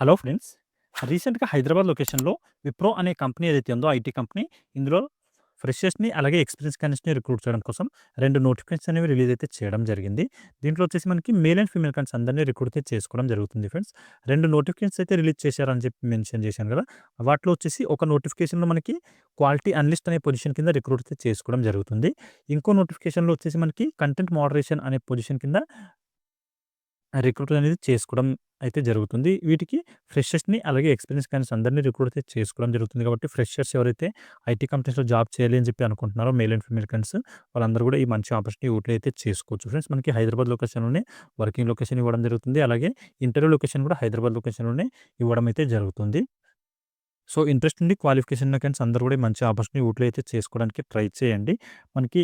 Hello friends. రీసెంట్‌గా హైదరాబాద్ లొకేషన్‌లో విప్రో అనే కంపెనీ ఏదైతే ఉందో ఐటీ కంపెనీ, ఇందులో ఫ్రెషర్స్‌ని అలాగే ఎక్స్‌పీరియన్స్ క్యాండిడేట్స్‌ని రిక్రూట్ చేయడం కోసం 2 నోటిఫికేషన్స్ అనేవి రిలీజ్ అయితే చేయడం జరిగింది. దీంట్లో వచ్చేసి మనకి మేల్ అండ్ ఫీమేల్ క్యాండిడేట్స్ అందరిని రిక్రూట్ అయితే చేసుకోవడం జరుగుతుంది ఫ్రెండ్స్. 2 నోటిఫికేషన్స్ అయితే రిలీజ్ చేశారని చెప్పి మెన్షన్ చేశాను కదా! వాటిలో వచ్చేసి ఒక నోటిఫికేషన్‌లో మనకి క్వాలిటీ అనలిస్ట్ అనే పొజిషన్ కింద రిక్రూట్ అయితే చేసుకోవడం జరుగుతుంది. ఇంకో నోటిఫికేషన్‌లో వచ్చేసి మనకి కంటెంట్ మోడరేషన్ అనే పొజిషన్ కింద రిక్రూట్ అనేది చేసుకోవడం అయితే జరుగుతుంది. వీటికి ఫ్రెషర్స్‌ని అలాగే ఎక్స్‌పీరియన్స్ క్యాండిడేట్స్ అందరిని రిక్రూట్ అయితే చేసుకోవడం జరుగుతుంది. కాబట్టి ఫ్రెషర్స్ ఎవరైతే ఐటీ కంపెనీస్‌లో జాబ్ చేయాలి అని చెప్పి అనుకుంటున్నారో మేల్ అండ్ ఫీమేల్ క్యాండిడేట్స్ వాళ్ళందరూ కూడా ఈ మంచి ఆపర్చునిటీ యూటిలైజ్ అయితే చేసుకోవచ్చు ఫ్రెండ్స్. మనకి హైదరాబాద్ లొకేషన్‌లోనే వర్కింగ్ లొకేషన్ ఇవ్వడం జరుగుతుంది. అలాగే ఇంటర్వ్యూ లొకేషన్ కూడా హైదరాబాద్ లొకేషన్‌లోనే ఇవ్వడం అయితే జరుగుతుంది. సో, ఇంట్రెస్ట్ ఉండి క్వాలిఫికేషన్ ఉన్న క్యాండిడేట్స్ అందరూ కూడా ఈ మంచి ఆపర్చునిటీ యూటిలైజ్ అయితే చేసుకోవడానికి ట్రై చేయండి. మనకి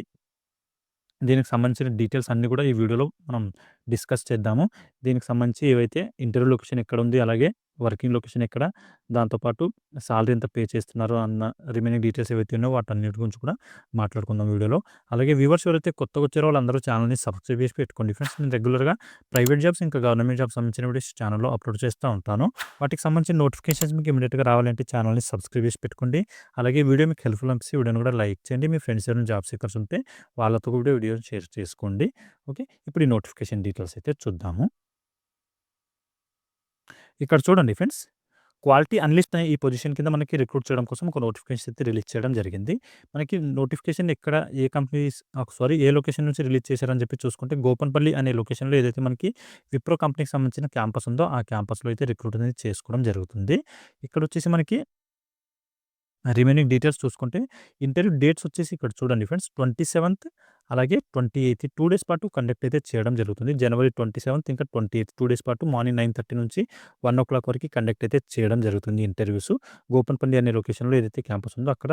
దీనికి సంబంధించిన డీటెయిల్స్ అన్నీ కూడా ఈ వీడియోలో మనం డిస్కస్ చేద్దాము. దీనికి సంబంధించి ఏవైతే ఇంటర్వ్యూ లొకేషన్ ఎక్కడుంది, అలాగే వర్కింగ్ లొకేషన్ ఎక్కడ, దాంతో పాటు సాలరీ ఎంత పే చేస్తున్నారు అన్న రిమైనింగ్ డీటెయిల్స్ ఏవైతే ఉన్నాయో వాటన్నిటి గురించి కూడా మాట్లాడుకుందాం వీడియోలో. అలాగే వ్యూవర్స్ ఎవరైతే కొత్తగా వచ్చారో వాళ్ళందరూ ఛానల్‌ని సబ్స్క్రైబ్ చేసి పెట్టుకోండి ఫ్రెండ్స్. నేను రెగ్యులర్‌గా ప్రైవేట్ జాబ్స్ ఇంకా గవర్నమెంట్ జాబ్స్ సంబంధించిన వీడియోస్ ఛానల్‌లో అప్లోడ్ చేస్తూ ఉంటాను. వాటికి సంబంధించిన నోటిఫికేషన్స్ మీకు ఇమ్మీడియేట్‌గా రావాలంటే ఛానల్‌ని సబ్స్క్రైబ్ చేసి పెట్టుకోండి. అలాగే వీడియో మీకు హెల్ప్‌ఫుల్ అనిపిస్తే వీడియోని కూడా లైక్ చేయండి. మీ ఫ్రెండ్స్ ఎవరైనా జాబ్ సీకర్స్ ఉంటే వాళ్ళతో కూడా వీడియోని షేర్ చేసుకోండి. ఓకే. ఇప్పుడు ఈ నోటిఫికేషన్ డీటెయిల్స్ అయితే చూద్దాము. ఇక్కడ చూడండి ఫ్రెండ్స్. క్వాలిటీ అనలిస్ట్ అనే ఈ పొజిషన్ కింద మనకి రిక్రూట్ చేయడం కోసం ఒక నోటిఫికేషన్ అయితే రిలీజ్ చేయడం జరిగింది. మనకి నోటిఫికేషన్ ఎక్కడ ఏ కంపెనీస్ ఏ లొకేషన్ నుంచి రిలీజ్ చేశారని చెప్పి చూసుకుంటే గోపన్పల్లి అనే లొకేషన్‌లో ఏదైతే మనకి విప్రో కంపెనీకి సంబంధించిన క్యాంపస్ ఉందో ఆ క్యాంపస్‌లో అయితే రిక్రూట్ అనేది చేసుకోవడం జరుగుతుంది. ఇక్కడొచ్చేసి మనకి రిమైనింగ్ డీటెయిల్స్ చూసుకుంటే ఇంటర్వ్యూ డేట్స్ వచ్చేసి ఇక్కడ చూడండి ఫ్రెండ్స్. 27థ్ అలాగే 28 2 డేస్ పాటు కండక్ట్ అయితే చేయడం జరుగుతుంది. జనవరి 27థ్ ఇంకా 28 2 డేస్ పాటు మార్నింగ్ 9:30 నుంచి 1:00 వరకు కండక్ట్ అయితే చేయడం జరుగుతుంది ఇంటర్వ్యూస్. గోపన్పల్లి అనే లొకేషన్‌లో ఏదైతే క్యాంపస్ ఉందో అక్కడ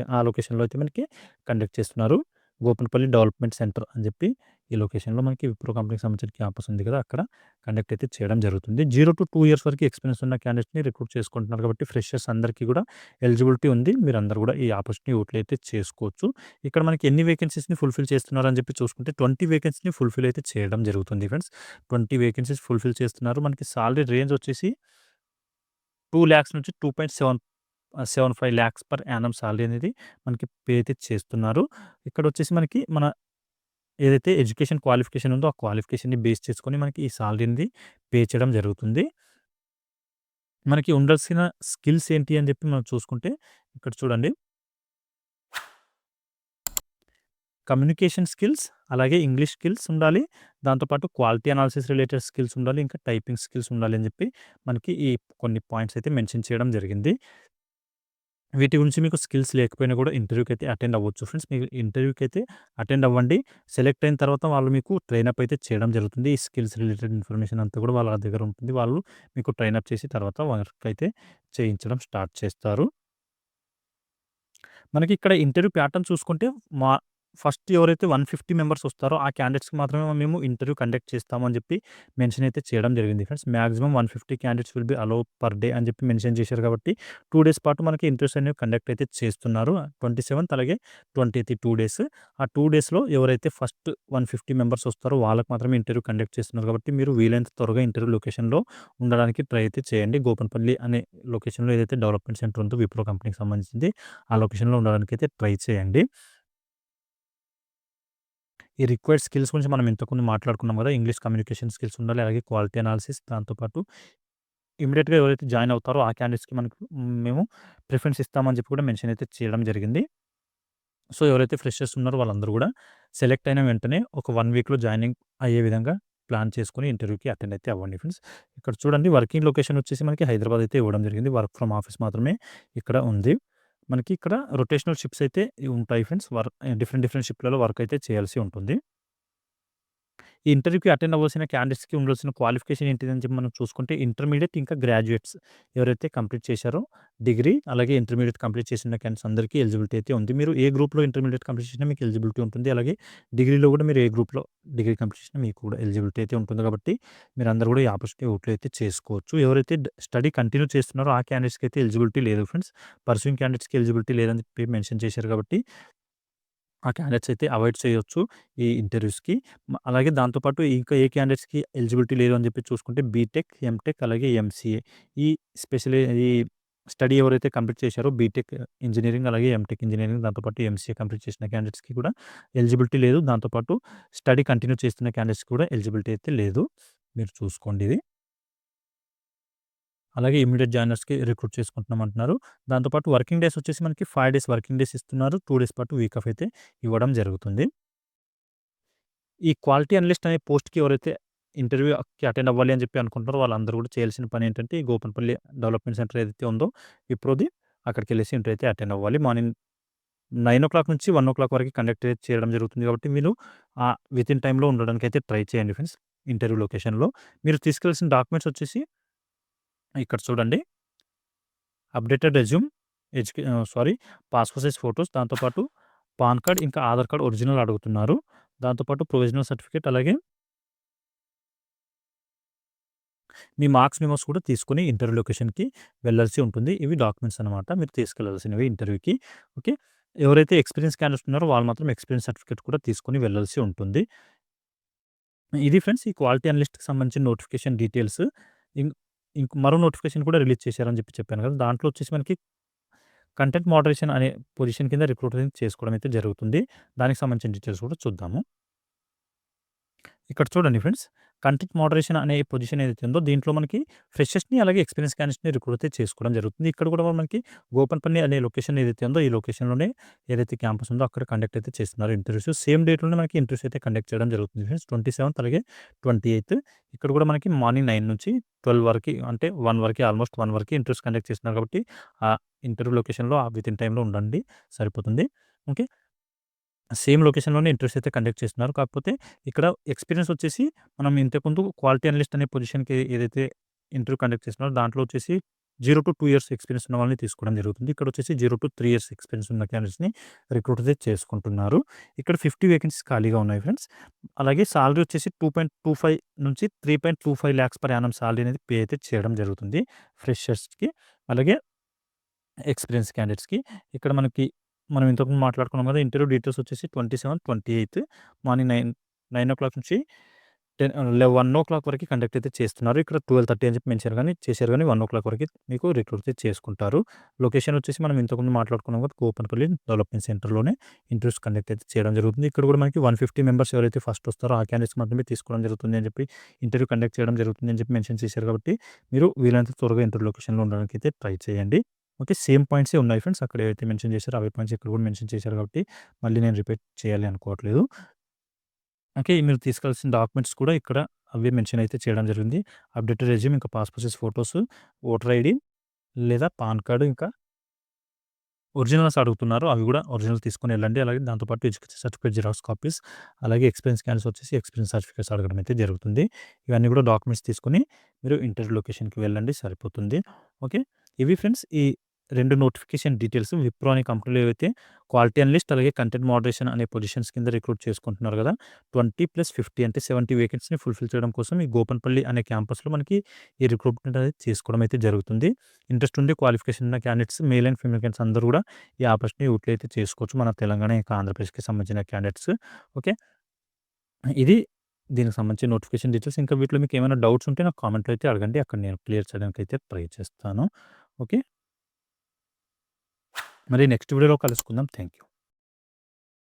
ఆ లొకేషన్‌లో అయితే మనకి కండక్ట్ చేస్తున్నారు. గోపన్పల్లి డెవలప్మెంట్ సెంటర్ అని చెప్పి ఈ లొకేషన్‌లో మనకి విప్రో కంపెనీకి సంబంధించిన క్యాంపస్ ఉంది కదా! అక్కడ కండక్ట్ అయితే చేయడం జరుగుతుంది. 0-2 ఇయర్స్ వరకు ఎక్స్‌పీరియన్స్ ఉన్న క్యాండిడేట్స్‌ని రిక్రూట్ చేసుకుంటున్నారు కాబట్టి ఫ్రెషర్స్ అందరికీ కూడా ఎలిజిబిలిటీ ఉంది. మీరందరూ కూడా ఈ ఆపర్చునిటీ యూటిలైజ్ అయితే చేసుకోవచ్చు. ఇక్కడ మనకి ఎన్ని వేకెన్సీస్‌ని ఫుల్‌ఫిల్ చేస్తున్నారని చెప్పి చూసుకుంటే 20 వేకెన్సీని ఫుల్‌ఫిల్ అయితే చేయడం జరుగుతుంది ఫ్రెండ్స్. 20 వేకెన్సీస్ ఫుల్‌ఫిల్ చేస్తున్నారు. మనకి సాలరీ రేంజ్ వచ్చేసి 2,00,000 నుంచి 2.75 లాక్స్ పర్ యానమ్ సాలరీ అనేది మనకి పే అయితే చేస్తున్నారు. ఇక్కడొచ్చేసి మనకి ఏదైతే ఎడ్యుకేషన్ క్వాలిఫికేషన్ ఉందో ఆ క్వాలిఫికేషన్‌ని బేస్ చేసుకొని మనకి ఈ సాలరీ అనేది పే చేయడం జరుగుతుంది. మనకి ఉండాల్సిన స్కిల్స్ ఏంటి అని చెప్పి మనం చూసుకుంటే ఇక్కడ చూడండి. కమ్యూనికేషన్ స్కిల్స్, అలాగే ఇంగ్లీష్ స్కిల్స్ ఉండాలి. దాంతో పాటు క్వాలిటీ అనాలిసిస్ రిలేటెడ్ స్కిల్స్ ఉండాలి. ఇంకా టైపింగ్ స్కిల్స్ ఉండాలి అని చెప్పి మనకి ఈ కొన్ని పాయింట్స్ అయితే మెన్షన్ చేయడం జరిగింది. వీటి గురించి మీకు స్కిల్స్ లేకపోయినా కూడా ఇంటర్వ్యూకైతే అటెండ్ అవ్వచ్చు ఫ్రెండ్స్. మీరు ఇంటర్వ్యూకైతే అటెండ్ అవ్వండి. సెలెక్ట్ అయిన తర్వాత వాళ్ళు మీకు ట్రైనప్ అయితే చేయడం జరుగుతుంది. ఈ స్కిల్స్ రిలేటెడ్ ఇన్ఫర్మేషన్ అంతా కూడా వాళ్ళ దగ్గర ఉంటుంది. వాళ్ళు మీకు ట్రైనప్ చేసి తర్వాత వర్క్ అయితే చేయించడం స్టార్ట్ చేస్తారు. మనకి ఇక్కడ ఇంటర్వ్యూ ప్యాటర్న్ చూసుకుంటే మా ఫస్ట్ ఎవరైతే 150 మెంబర్స్ వస్తారో ఆ క్యాండిడేట్స్‌కి మాత్రమే మేము ఇంటర్వ్యూ కండక్ట్ చేస్తాము అని చెప్పి మెన్షన్ అయితే చేయడం జరిగింది friends. Maximum 150 candidates will be allow per day అని చెప్పి మెన్షన్ చేశారు కాబట్టి 2 డేస్ పాటు మనకి ఇంటర్వ్యూస్ అనేవి కండక్ట్ అయితే చేస్తున్నారు. 27థ్ అలాగే 28థ్ 2 డేస్. ఆ 2 డేస్‌లో ఎవరైతే ఫస్ట్ 150 మెంబర్స్ వస్తారో వాళ్ళకి మాత్రమే ఇంటర్వ్యూ కండక్ట్ చేస్తున్నారు కాబట్టి మీరు వీలైనంత త్వరగా ఇంటర్వ్యూ లొకేషన్‌లో ఉండడానికి ట్రై అయితే చేయండి. గోపన్పల్లి అనే లొకేషన్‌లో ఏదైతే డెవలప్మెంట్ సెంటర్ ఉందో విప్రో కంపెనీకి సంబంధించింది ఆ లొకేషన్‌లో ఉండడానికైతే ట్రై చేయండి. ఈ రిక్వైర్డ్ స్కిల్స్ గురించి మనం ఇంతకుముందు మాట్లాడుకున్నాం కదా! ఇంగ్లీష్ కమ్యూనికేషన్ స్కిల్స్ ఉండాలి. అలాగే క్వాలిటీ అనాలిసిస్ దాంతో పాటు ఇమ్మీడియేట్‌గా ఎవరైతే జాయిన్ అవుతారో ఆ క్యాండిడేట్స్‌కి మేము ప్రిఫరెన్స్ ఇస్తామని చెప్పి కూడా మెన్షన్ అయితే చేయడం జరిగింది. సో, ఎవరైతే ఫ్రెషర్స్ ఉన్నారో వాళ్ళందరూ కూడా సెలెక్ట్ అయిన వెంటనే ఒక 1 వీక్‌లో జాయినింగ్ అయ్యే విధంగా ప్లాన్ చేసుకొని ఇంటర్వ్యూకి అటెండ్ అయితే అవ్వండి ఫ్రెండ్స్. ఇక్కడ చూడండి వర్కింగ్ లొకేషన్ వచ్చేసి మనకి హైదరాబాద్ అయితే ఇవ్వడం జరిగింది. వర్క్ ఫ్రమ్ ఆఫీస్ మాత్రమే ఇక్కడ ఉంది. మనకి ఇక్కడ రొటేషనల్ షిఫ్ట్స్ అయితే ఉంటాయి ఫ్రెండ్స్. డిఫరెంట్ డిఫరెంట్ షిఫ్ట్‌లలో వర్క్ అయితే చేయాల్సి ఉంటుంది. ఈ ఇంటర్వ్యూకి అటెండ్ అవ్వాల్సిన క్యాండిడేట్స్‌కి ఉండాల్సిన క్వాలిఫికేషన్ ఏంటిదని చెప్పి మనం చూసుకుంటే ఇంటర్మీడియేట్ ఇంకా గ్రాడ్యుయేట్స్ ఎవరైతే కంప్లీట్ చేశారో డిగ్రీ అలాగే ఇంటర్మీడియేట్ కంప్లీట్ చేసిన క్యాండిడేట్స్ అందరికీ ఎలిజిబిలిటీ అయితే ఉంది. మీరు ఏ గ్రూప్‌లో ఇంటర్మీడియేట్ కంప్లీట్ చేసినా మీకు ఎలిజిబిలిటీ ఉంటుంది. అలాగే డిగ్రీలో కూడా మీరు ఏ గ్రూప్‌లో డిగ్రీ కంప్లీట్ చేసినా మీకు కూడా ఎలిజిబిలిటీ అయితే ఉంటుంది కాబట్టి మీరందరూ కూడా ఈ ఆపర్చునిటీ యూటిలైజ్ అయితే చేసుకోవచ్చు. ఎవరైతే స్టడీ కంటిన్యూ చేస్తున్నారో ఆ క్యాండిడేట్స్‌కి అయితే ఎలిజిబిలిటీ లేదు ఫ్రెండ్స్. పర్సూయింగ్ క్యాండిడేట్స్‌కి ఎలిజిబిలిటీ లేదని చెప్పి మెన్షన్ చేశారు కాబట్టి ఆ క్యాండిడేట్స్ అయితే అవాయిడ్ చేయొచ్చు ఈ ఇంటర్వ్యూస్‌కి. అలాగే దాంతో పాటు ఇంకా ఏ క్యాండిడేట్స్‌కి ఎలిజిబిలిటీ లేదు అని చెప్పి చూసుకుంటే బీటెక్, ఎంటెక్ అలాగే ఎంసీఏ ఈ ఈ స్టడీ ఎవరైతే కంప్లీట్ చేశారో బీటెక్ ఇంజినీరింగ్ అలాగే ఎంటెక్ ఇంజినీరింగ్ దాంతో పాటు ఎంసీఏ కంప్లీట్ చేసిన క్యాండిడేట్స్‌కి కూడా ఎలిజిబిలిటీ లేదు. దాంతో పాటు స్టడీ కంటిన్యూ చేస్తున్న క్యాండిడేట్స్‌కి కూడా ఎలిజిబిలిటీ అయితే లేదు. మీరు చూసుకోండి ఇది. అలాగే ఇమ్మీడియేట్ జాయినర్స్‌కి రిక్రూట్ చేసుకుంటున్నాం అంటున్నారు. దాంతో పాటు వర్కింగ్ డేస్ వచ్చేసి మనకి 5 డేస్ వర్కింగ్ డేస్ ఇస్తున్నారు. 2 డేస్ పాటు వీక్ ఆఫ్ అయితే ఇవ్వడం జరుగుతుంది. ఈ క్వాలిటీ అనలిస్ట్ అనే పోస్ట్‌కి ఎవరైతే ఇంటర్వ్యూకి అటెండ్ అవ్వాలి అని చెప్పి అనుకుంటున్నారో వాళ్ళందరూ కూడా చేయాల్సిన పని ఏంటంటే, ఈ గోపనపల్లి డెవలప్‌మెంట్ సెంటర్ ఏదైతే ఉందో విప్రోది అక్కడికెళ్ళేసి ఇంటర్వ్యూ అయితే అటెండ్ అవ్వాలి. మార్నింగ్ 9:00 నుంచి 1:00 వరకు కండక్ట్ చేయడం జరుగుతుంది కాబట్టి మీరు వితిన్ టైమ్‌లో ఉండడానికైతే ట్రై చేయండి ఫ్రెండ్స్. ఇంటర్వ్యూ లొకేషన్‌లో. మీరు తీసుకెళ్ళాల్సిన డాక్యుమెంట్స్ వచ్చేసి ఇక్కడ చూడండి. Updated resume, passport size photos దాంతో పాటు పాన్ కార్డ్ ఇంకా ఆధార్ కార్డ్ ఒరిజినల్ అడుగుతున్నారు. దాంతో పాటు ప్రొవిజనల్ సర్టిఫికేట్ అలాగే మీ మార్క్స్ మెమోస్ కూడా తీసుకొని ఇంటర్వ్యూ లొకేషన్‌కి వెళ్ళాల్సి ఉంటుంది. ఇవి డాక్యుమెంట్స్ అనమాట. మీరు తీసుకెళ్లాల్సినవి ఇంటర్వ్యూకి. ఓకే. ఎవరైతే ఎక్స్‌పీరియన్స్ క్యాండిడేట్స్ ఉన్నారో వాళ్ళు మాత్రం ఎక్స్‌పీరియన్స్ సర్టిఫికేట్ కూడా తీసుకొని వెళ్ళాల్సి ఉంటుంది. ఇది ఫ్రెండ్స్ ఈ క్వాలిటీ అనలిస్ట్‌కి సంబంధించిన నోటిఫికేషన్ డీటెయిల్స్. ఇం మరో నోటిఫికేషన్ కూడా రిలీజ్ చేశారని చెప్పాను కదా! దాంట్లో వచ్చేసి మనకి కంటెంట్ మోడరేషన్ అనే పొజిషన్ కింద రిక్రూట్‌మెంట్ చేసుకోవడం అయితే జరుగుతుంది. దానికి సంబంధించిన డీటెయిల్స్ కూడా చూద్దాము. ఇక్కడ చూడండి ఫ్రెండ్స్. కంటెంట్ మోడరేషన్ అనే పొజిషన్ ఏదైతే ఉందో దీంట్లో మనకి ఫ్రెషర్స్‌ని అలాగే ఎక్స్‌పీరియన్స్ క్యాండిడేట్స్‌ని రిక్రూట్ అయితే చేసుకోవడం జరుగుతుంది. ఇక్కడ కూడా మనకి గోపన్పల్లి అనే లొకేషన్ ఏదైతే ఉందో ఈ లొకేషన్‌లోనే ఏదైతే క్యాంపస్ ఉందో అక్కడ కండక్ట్ అయితే చేస్తున్నారు ఇంటర్వ్యూస్. సేమ్ డేట్‌లోనే మనకి ఇంటర్వ్యూస్ అయితే కండక్ట్ చేయడం జరుగుతుంది ఫ్రెండ్స్. 27థ్ అలాగే 28థ్ ఇక్కడ కూడా మనకి మార్నింగ్ 9 నుంచి 12 వరకి అంటే 1 వరకి ఆల్మోస్ట్ 1 వరకి ఇంటర్వ్యూస్ కండక్ట్ చేస్తున్నారు కాబట్టి ఆ ఇంటర్వ్యూ లొకేషన్‌లో వితిన్ టైమ్‌లో ఉండండి సరిపోతుంది. ఓకే. సేమ్ లొకేషన్‌లోనే ఇంటర్వ్యూస్ అయితే కండక్ట్ చేస్తున్నారు. కాకపోతే ఇక్కడ ఎక్స్‌పీరియన్స్ వచ్చేసి మనం ఇంతకుముందు క్వాలిటీ అనలిస్ట్ అనే పొజిషన్‌కి ఏదైతే ఇంటర్వ్యూ కండక్ట్ చేస్తున్నారో దాంట్లో వచ్చేసి 0-2 ఇయర్స్ ఎక్స్‌పీరియన్స్ ఉన్న వాళ్ళని తీసుకోవడం జరుగుతుంది. ఇక్కడ వచ్చేసి 0-3 ఇయర్స్ ఎక్స్‌పీరియన్స్ ఉన్న క్యాండిడేట్స్‌ని రిక్రూట్ అయితే చేసుకుంటున్నారు. ఇక్కడ 50 వేకెన్సీస్ ఖాళీగా ఉన్నాయి ఫ్రెండ్స్. అలాగే సాలరీ వచ్చేసి 2.25 నుంచి 3.25 లాక్స్ పర్ యానమ్ సాలరీ అనేది పే అయితే చేయడం జరుగుతుంది ఫ్రెషర్స్‌కి. అలాగే ఎక్స్‌పీరియన్స్ క్యాండిడేట్స్‌కి. ఇక్కడ మనం ఇంతకుముందు మాట్లాడుకున్నాం కదా! ఇంటర్వ్యూ డీటెయిల్స్ వచ్చేసి 27, 28 మార్నింగ్ 9:00 నుంచి 1:00 వరకు కండక్ట్ అయితే చేస్తున్నారు. ఇక్కడ 12:30 అని చెప్పి చేశారు గానీ 1:00 వరకు మీకు రిక్రూట్ అయితే చేసుకుంటారు. లొకేషన్ వచ్చేసి మనం ఇంతకుముందు మాట్లాడుకున్నాం కదా! కూకట్పల్లి డెవలప్‌మెంట్ సెంటర్‌లోనే ఇంటర్వ్యూస్ కండక్ట్ అయితే చేయడం జరుగుతుంది. ఇక్కడ కూడా మనకి 150 మెంబర్స్ ఎవరైతే ఫస్ట్ వస్తారో ఆ క్యాండిడేట్స్ మాత్రమే తీసుకోవడం జరుగుతుంది అని చెప్పి ఇంటర్వ్యూ కండక్ట్ చేయడం జరుగుతుంది అని చెప్పి మెన్షన్ చేశారు కాబట్టి మీరు వీలైనంత త్వరగా ఇంటర్వ్యూ లొకేషన్‌లో ఉండడానికి అయితే ట్రై చేయండి. ఓకే. సేమ్ పాయింట్సే ఉన్నాయి ఫ్రెండ్స్. అక్కడ ఏవైతే మెన్షన్ చేశారో అవే పాయింట్స్ ఇక్కడ కూడా మెన్షన్ చేశారు కాబట్టి మళ్ళీ నేను రిపీట్ చేయాలి అనుకోవట్లేదు. ఓకే. మీరు తీసుకెళ్లాల్సిన డాక్యుమెంట్స్ కూడా ఇక్కడ అవే మెన్షన్ అయితే చేయడం జరిగింది. అప్డేటెడ్ రెజ్యూమ్ ఇంకా passport size photos, voter ID లేదా పాన్ కార్డ్ ఇంకా ఒరిజినల్స్ అడుగుతున్నారు. అవి కూడా ఒరిజినల్ తీసుకొని వెళ్ళండి. అలాగే దాంతో పాటు ఎడ్యుకేషన్ సర్టిఫికేట్ జిరాక్స్ కాపీస్ అలాగే ఎక్స్‌పీరియన్స్ క్యాండిడేట్స్ వచ్చేసి ఎక్స్‌పీరియన్స్ సర్టిఫికేట్స్ అడగడం అయితే జరుగుతుంది. ఇవన్నీ కూడా డాక్యుమెంట్స్ తీసుకొని మీరు ఇంటర్వ్యూ లొకేషన్‌కి వెళ్ళండి సరిపోతుంది. ఓకే. ఇవి ఫ్రెండ్స్ ఈ 2 నోటిఫికేషన్ డీటెయిల్స్ విప్రో అనే కంపెనీలో ఏవైతే క్వాలిటీ అనలిస్ట్ అలాగే కంటెంట్ మోడరేషన్ అనే పొజిషన్స్ కింద రిక్రూట్ చేసుకుంటున్నారు కదా! 20+50 అంటే 70 వేకెన్సీని ఫుల్‌ఫిల్ చేయడం కోసం ఈ గోపన్పల్లి అనే క్యాంపస్‌లో మనకి ఈ రిక్రూట్‌మెంట్ అనేది చేసుకోవడం అయితే జరుగుతుంది. ఇంట్రెస్ట్ ఉండి క్వాలిఫికేషన్ ఉన్న candidates male and female candidates అందరూ కూడా ఈ ఆపర్చునిటీ యూటిలైజ్ అయితే చేసుకోవచ్చు. మన తెలంగాణ ఇంకా ఆంధ్రప్రదేశ్‌కి సంబంధించిన క్యాండిడేట్స్. ఓకే. ఇది దీనికి సంబంధించిన నోటిఫికేషన్ డీటెయిల్స్. ఇంకా వీటిలో మీకు ఏమైనా డౌట్స్ ఉంటే నాకు కామెంట్‌లో అయితే అడగండి. అక్కడ నేను క్లియర్ చేయడానికి అయితే ట్రై చేస్తాను. ఓకే. మరి నెక్స్ట్ వీడియోలో కలుసుకుందాం. Thank you.